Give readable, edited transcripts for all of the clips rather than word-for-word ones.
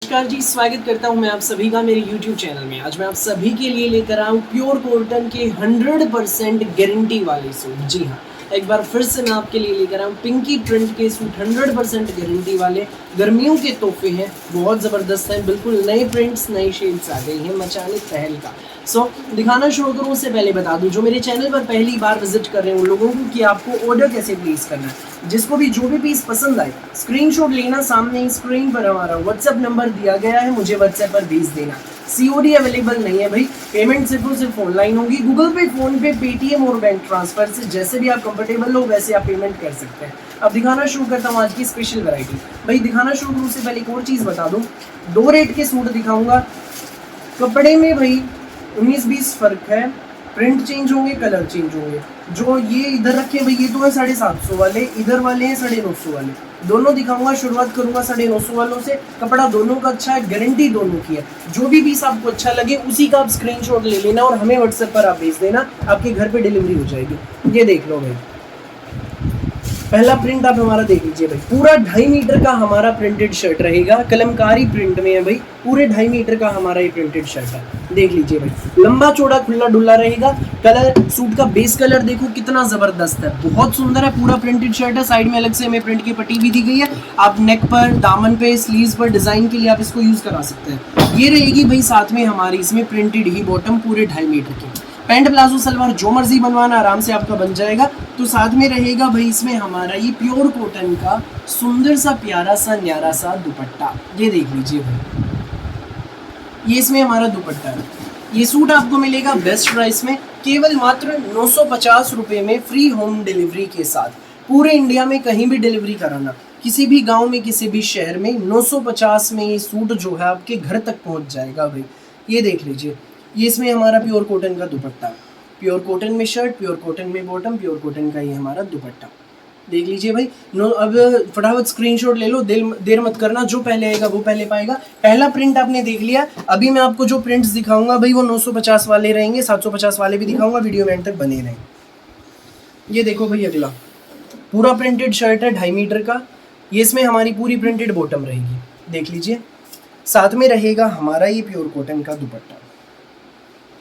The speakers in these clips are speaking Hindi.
नमस्कार जी, स्वागत करता हूं मैं आप सभी का मेरे YouTube चैनल में। आज मैं आप सभी के लिए लेकर आया हूं प्योर कॉटन के 100% गारंटी वाले सूट। जी हाँ, एक बार फिर से मैं आपके लिए लेकर आया हूं पिंकी प्रिंट के सूट 100% गारंटी वाले। गर्मियों के तोहफे हैं, बहुत ज़बरदस्त हैं, बिल्कुल नए प्रिंट्स नई शेड्स आ गई हैं, मचाने पहल का। दिखाना शुरू करूँ उससे पहले बता दूं, जो मेरे चैनल पर पहली बार विजिट कर रहे हैं उन लोगों को कि आपको ऑर्डर कैसे प्लेस करना है। जिसको भी जो भी पीस पसंद आए स्क्रीनशॉट लेना, सामने ही स्क्रीन पर हमारा व्हाट्सएप नंबर दिया गया है, मुझे व्हाट्सएप पर भेज देना। COD अवेलेबल नहीं है भाई, पेमेंट सिर्फ और सिर्फ ऑनलाइन होगी, गूगल पे, फोन पे, पेटीएम और बैंक ट्रांसफर से जैसे भी आप कंफर्टेबल हो वैसे आप पेमेंट कर सकते हैं। अब दिखाना शुरू करता हूँ आज की स्पेशल वैरायटी। भाई दिखाना शुरू करूँ उससे पहले एक और चीज़ बता दूँ, 2 रेट के सूट दिखाऊंगा। कपड़े में भाई 19-20 फर्क है, प्रिंट चेंज होंगे, कलर चेंज होंगे। जो ये इधर रखे भाई ये तो है 750 वाले, इधर वाले हैं 950 वाले। दोनों दिखाऊंगा, शुरुआत करूंगा 950 वालों से। कपड़ा दोनों का अच्छा है, गारंटी दोनों की है। जो भी पीस आपको अच्छा लगे उसी का आप स्क्रीनशॉट ले लेना और हमें व्हाट्सएप पर आप भेज देना, आपके घर पे डिलीवरी हो जाएगी। ये देख लो भाई, पहला प्रिंट आप हमारा देख लीजिए भाई, पूरा 2.5 मीटर का हमारा प्रिंटेड शर्ट रहेगा, कलमकारी प्रिंट में है भाई, पूरे 2.5 मीटर का हमारा ये प्रिंटेड शर्ट है। देख लीजिए भाई, लंबा चौड़ा खुला डुल्ला रहेगा। कलर सूट का बेस कलर देखो कितना जबरदस्त है, बहुत सुंदर है। पूरा प्रिंटेड शर्ट है, साइड में अलग से हमें प्रिंट की पट्टी भी दी गई है। आप नेक पर, दामन पे, स्लीव्स पर डिजाइन के लिए आप इसको यूज करा सकते हैं। ये रहेगी भाई साथ में हमारी इसमें प्रिंटेड ही बॉटम, पूरे 2.5 मीटर की। पैंट प्लाजो सलवार जो मर्जी बनवाना आराम से आपका बन जाएगा। तो साथ में रहेगा भाई इसमें हमारा ये प्योर कॉटन का सुंदर सा प्यारा सा न्यारा सा दुपट्टा। ये देख लीजिए भाई, ये इसमें हमारा दुपट्टा है। ये सूट आपको मिलेगा बेस्ट प्राइस में, केवल मात्र 950 रुपये में, फ्री होम डिलीवरी के साथ। पूरे इंडिया में कहीं भी डिलीवरी कराना, किसी भी गांव में, किसी भी शहर में, 950 में ये सूट जो है आपके घर तक पहुंच जाएगा भाई। ये देख लीजिए, ये इसमें हमारा प्योर कॉटन का दुपट्टा, प्योर कॉटन में शर्ट, प्योर कॉटन में बॉटम, प्योर कॉटन का ये हमारा दुपट्टा। देख लीजिए भाई। अब फटाफट स्क्रीनशॉट ले लो, देर मत करना, जो पहले आएगा वो पहले पाएगा। पहला प्रिंट आपने देख लिया। अभी मैं आपको जो प्रिंट्स दिखाऊंगा भाई वो 950 वाले रहेंगे, 750 वाले भी दिखाऊंगा, वीडियो में एंड तक बने रहें। ये देखो भाई, अगला पूरा प्रिंटेड शर्ट है 2.5 मीटर का, ये इसमें हमारी पूरी प्रिंटेड बॉटम रहेगी। देख लीजिए, साथ में रहेगा हमारा ये प्योर कॉटन का दुपट्टा।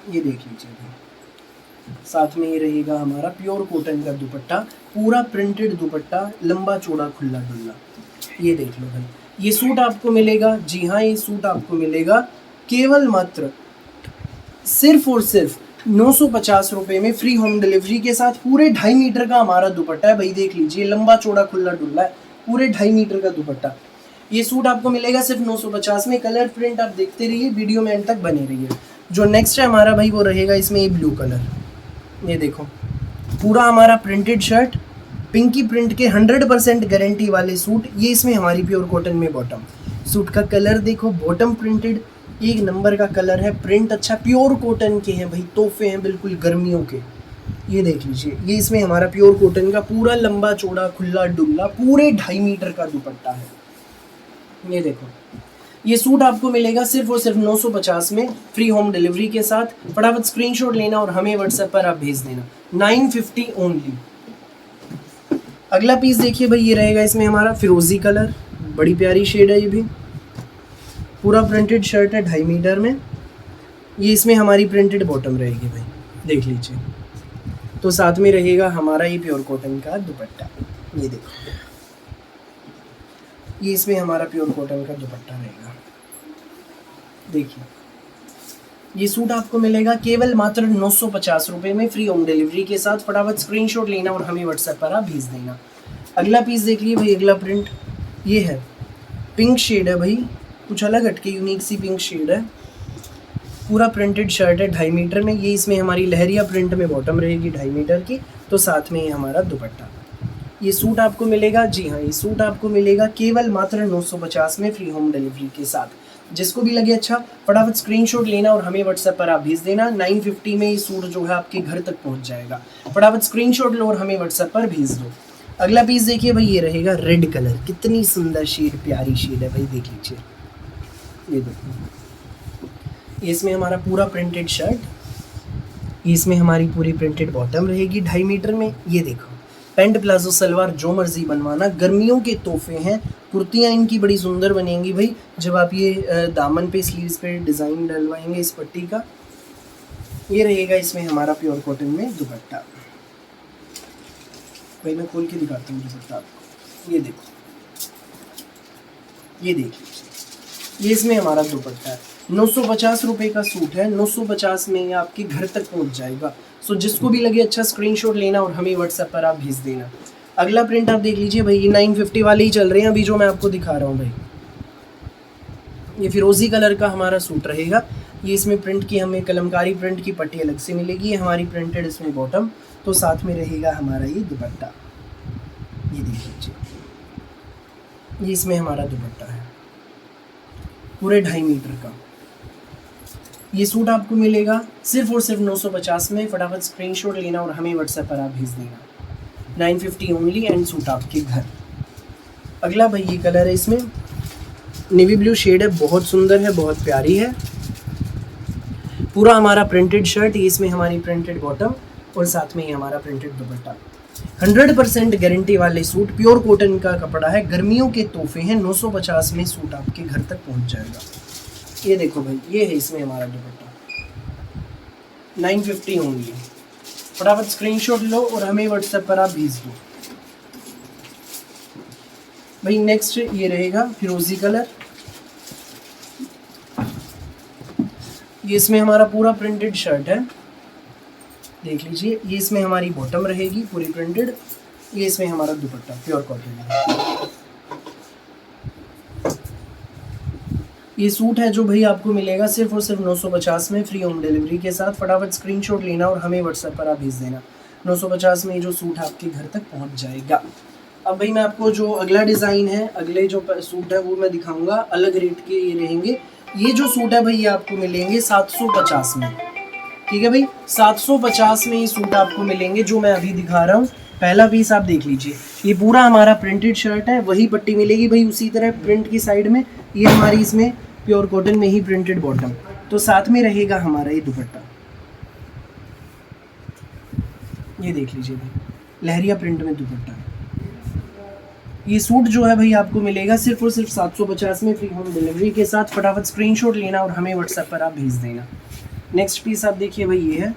ये देख लीजिए भाई, साथ में ये रहेगा हमारा प्योर कॉटन का दुपट्टा, पूरा प्रिंटेड दुपट्टा, लंबा चौड़ा खुला डुल्ला। ये देख लो भाई, ये सूट आपको मिलेगा, जी हाँ ये सूट आपको मिलेगा केवल मात्र सिर्फ और सिर्फ 950 रुपये में, फ्री होम डिलीवरी के साथ। पूरे 2.5 मीटर का हमारा दुपट्टा है भाई, देख लीजिए, लंबा चौड़ा खुला डुल्ला है, पूरे 2.5 मीटर का दुपट्टा। ये सूट आपको मिलेगा सिर्फ 950 में। कलर प्रिंट आप देखते रहिए, वीडियो में एंड तक बने रहिए। जो नेक्स्ट है हमारा भाई वो रहेगा इसमें ये ब्लू कलर। ये देखो, पूरा हमारा प्रिंटेड शर्ट, पिंकी प्रिंट के 100% गारंटी वाले सूट। ये इसमें हमारी प्योर कॉटन में बॉटम। सूट का कलर देखो, बॉटम प्रिंटेड, एक नंबर का कलर है, प्रिंट अच्छा, प्योर कॉटन के हैं भाई, तोहफे हैं बिल्कुल गर्मियों के। ये देख लीजिए, ये इसमें हमारा प्योर कॉटन का पूरा लंबा चौड़ा खुला डुल्ला, पूरे 2.5 मीटर का दुपट्टा है। ये देखो, ये सूट आपको मिलेगा सिर्फ और सिर्फ 950 में, फ्री होम डिलीवरी के साथ। फटाफट स्क्रीनशॉट लेना और हमें व्हाट्सएप पर आप भेज देना, 950 ओनली। अगला पीस देखिए भाई, ये रहेगा इसमें हमारा फिरोजी कलर, बड़ी प्यारी शेड है ये भी। पूरा प्रिंटेड शर्ट है 2.5 मीटर में, ये इसमें हमारी प्रिंटेड बॉटम रहेगी भाई, देख लीजिए। तो साथ में रहेगा हमारा ये प्योर कॉटन का दुपट्टा। ये देखो, ये इसमें हमारा प्योर कॉटन का दुपट्टा रहेगा। देखिए, ये सूट आपको मिलेगा केवल मात्र 950 रुपये में, फ्री होम डिलीवरी के साथ। फटाफट स्क्रीनशॉट लेना और हमें व्हाट्सएप पर आप भेज देना। अगला पीस देख लीजिए भाई, अगला प्रिंट ये है, पिंक शेड है भाई, कुछ अलग हटके यूनिक सी पिंक शेड है। पूरा प्रिंटेड शर्ट है 2.5 मीटर में, ये इसमें हमारी लहरिया प्रिंट में बॉटम रहेगी 2.5 मीटर की। तो साथ में ये हमारा दुपट्टा। ये सूट आपको मिलेगा, जी हाँ ये सूट आपको मिलेगा केवल मात्र 950 में, फ्री होम डिलीवरी के साथ। जिसको भी लगे अच्छा, फटाफट स्क्रीनशॉट लेना और हमें व्हाट्सएप पर आप भेज देना। 950 में ये सूट जो है आपके घर तक पहुंच जाएगा। फटाफट स्क्रीनशॉट लो और हमें व्हाट्सएप पर भेज दो। अगला पीस देखिए भाई, ये रहेगा रेड कलर, कितनी सुंदर शेड, प्यारी शेड है भाई, देख लीजिए। ये देखो, इसमें हमारा पूरा प्रिंटेड शर्ट, इसमें हमारी पूरी प्रिंटेड बॉटम रहेगी 2.5 मीटर में। ये देखो, पैंट प्लाजो सलवार जो मर्जी बनवाना, गर्मियों के तोहफे हैं, कुर्तियाँ इनकी बड़ी सुंदर बनेंगी भाई जब आप ये दामन पे स्लीव्स पे डिज़ाइन डलवाएंगे इस पट्टी का। ये रहेगा इसमें हमारा प्योर कॉटन में दुपट्टा। भाई मैं खोल के दिखाता हूँ दुपट्टा आपको, ये देखो, ये देखिए, ये इसमें हमारा दुपट्टा है। 950 रुपये का सूट है, 950 में ये आपके घर तक पहुंच जाएगा। सो जिसको भी लगे अच्छा स्क्रीनशॉट लेना और हमें व्हाट्सएप पर आप भेज देना। अगला प्रिंट आप देख लीजिए भाई, ये 950 वाले ही चल रहे हैं अभी जो मैं आपको दिखा रहा हूँ भाई। ये फिरोजी कलर का हमारा सूट रहेगा। ये इसमें प्रिंट की हमें कलमकारी प्रिंट की पट्टी अलग से मिलेगी, ये हमारी प्रिंटेड इसमें बॉटम, तो साथ में रहेगा हमारा ये दुपट्टा। ये देख लीजिए, ये इसमें हमारा दुपट्टा है पूरे 2.5 मीटर का। ये सूट आपको मिलेगा सिर्फ और सिर्फ 950 में। फटाफट स्क्रीनशॉट लेना और हमें व्हाट्सएप पर आप भेज देना। 950 ओनली एंड सूट आपके घर। अगला भाई ये कलर है, इसमें नेवी ब्लू शेड है, बहुत सुंदर है, बहुत प्यारी है। पूरा हमारा प्रिंटेड शर्ट, ये इसमें हमारी प्रिंटेड बॉटम और साथ में ही हमारा प्रिंटेड दुपट्टा। 100% गारंटी वाले सूट, प्योर कॉटन का कपड़ा है, गर्मियों के तोहफे हैं। 950 में सूट आपके घर तक पहुंच जाएगा। ये देखो भाई, ये है इसमें हमारा दुपट्टा, 950 ओनली। फटाफट स्क्रीनशॉट लो और हमें व्हाट्सएप पर आप भेज दो भाई। नेक्स्ट ये रहेगा फिरोजी कलर, ये इसमें हमारा पूरा प्रिंटेड शर्ट है, देख लीजिए। ये इसमें हमारी बॉटम रहेगी पूरी प्रिंटेड, ये इसमें हमारा दुपट्टा प्योर कॉटन है। ये सूट है जो भाई आपको मिलेगा सिर्फ और सिर्फ 950 में, फ्री होम डिलीवरी के साथ। फटाफट स्क्रीनशॉट लेना और हमें व्हाट्सएप पर आप भेज देना। 950 में जो सूट आपके घर तक पहुंच जाएगा। अब भाई मैं आपको जो अगला डिज़ाइन है, अगले जो सूट है वो मैं दिखाऊंगा, अलग रेट के ये रहेंगे। ये जो सूट है भाई ये आपको मिलेंगे 750 में, ठीक है भाई। 750 में ये सूट आपको मिलेंगे जो मैं अभी दिखा रहा हूँ। पहला पीस आप देख लीजिए, ये पूरा हमारा प्रिंटेड शर्ट है, वही पट्टी मिलेगी भाई उसी तरह प्रिंट की साइड में। ये हमारी इसमें प्योर कॉटन में ही प्रिंटेड बॉटम, तो साथ में रहेगा हमारा ये दुपट्टा। ये देख लीजिए भाई, लहरिया प्रिंट में दुपट्टा। ये सूट जो है भाई आपको मिलेगा सिर्फ और सिर्फ 750 में, फ्री होम डिलीवरी के साथ। फटाफट स्क्रीनशॉट लेना और हमें व्हाट्सएप पर आप भेज देना। नेक्स्ट पीस आप देखिए भाई, ये है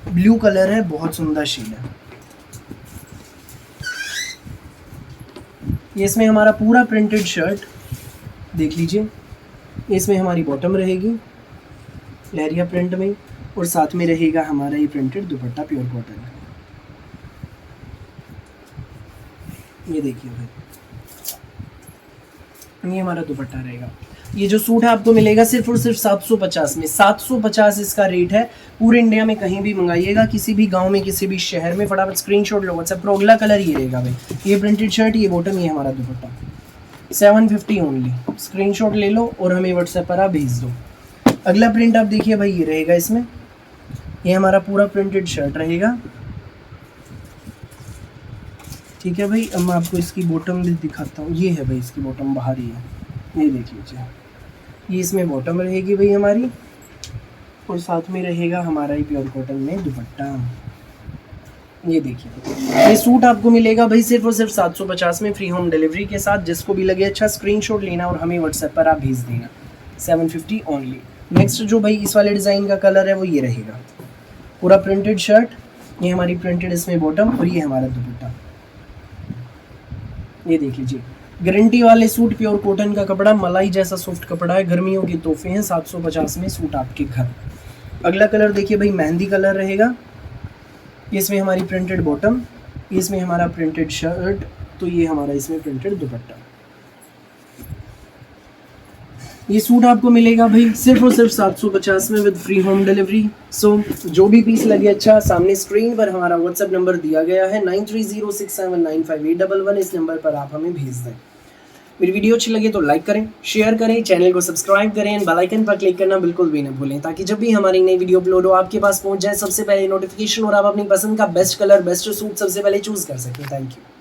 ब्लू कलर है, बहुत सुंदर शेड है। ये इसमें हमारा पूरा प्रिंटेड शर्ट देख लीजिए, इसमें हमारी बॉटम रहेगी लहरिया प्रिंट में और साथ में रहेगा हमारा ये प्रिंटेड दुपट्टा प्योर कॉटन। ये देखिए भाई, ये हमारा दुपट्टा रहेगा। ये जो सूट है आपको मिलेगा सिर्फ और सिर्फ 750 में। 750 इसका रेट है। पूरे इंडिया में कहीं भी मंगाइएगा, किसी भी गांव में, किसी भी शहर में। फटाफट स्क्रीनशॉट लो व्हाट्सएप पर। अगला कलर ये रहेगा भाई, ये प्रिंटेड शर्ट, ये बॉटम, ये हमारा दुपट्टा। 750 ओनली। स्क्रीनशॉट ले लो और हमें व्हाट्सएप पर आप भेज दो। अगला प्रिंट आप देखिए भाई, ये रहेगा इसमें, ये हमारा पूरा प्रिंटेड शर्ट रहेगा, ठीक है भाई। अब मैं आपको इसकी बॉटम भी दिखाता हूँ। ये है भाई इसकी बॉटम, बाहर ही है, ये देख लीजिए। ये इसमें बॉटम रहेगी भाई हमारी और साथ में रहेगा हमारा ही प्योर कॉटन में दुपट्टा। ये देखिए, ये सूट आपको मिलेगा भाई सिर्फ और सिर्फ 750 में, फ्री होम डिलीवरी के साथ। जिसको भी लगे अच्छा स्क्रीनशॉट लेना और हमें व्हाट्सएप पर आप भेज देना। 750 ओनली। नेक्स्ट जो भाई इस वाले डिज़ाइन का कलर है वो ये रहेगा, पूरा प्रिंटेड शर्ट, ये हमारी प्रिंटेड इसमें बॉटम और ये हमारा दुपट्टा। ये देख लीजिए, गारंटी वाले सूट, प्योर कॉटन का कपड़ा, मलाई जैसा सॉफ्ट कपड़ा है, गर्मियों के तोहफे हैं। 750 में सूट आपके घर। अगला कलर देखिए भाई, मेहंदी कलर रहेगा। इसमें हमारी प्रिंटेड बॉटम, इसमें हमारा प्रिंटेड शर्ट, तो ये हमारा इसमें प्रिंटेड दुपट्टा। ये सूट आपको मिलेगा भाई सिर्फ और सिर्फ 750 में विद फ्री होम डिलीवरी। सो जो भी पीस लगे अच्छा, सामने स्क्रीन पर हमारा व्हाट्सएप नंबर दिया गया है 9306795811। इस नंबर पर आप हमें भेज दें। मेरी वीडियो अच्छी लगे तो लाइक करें, शेयर करें, चैनल को सब्सक्राइब करें, बेल आइकन पर क्लिक करना बिल्कुल भी न भूलें, ताकि जब भी हमारी नई वीडियो अपलोड हो आपके पास पहुंच जाए सबसे पहले नोटिफिकेशन और आप अपनी पसंद का बेस्ट कलर, बेस्ट सूट सबसे पहले चूज कर सकें। Thank you.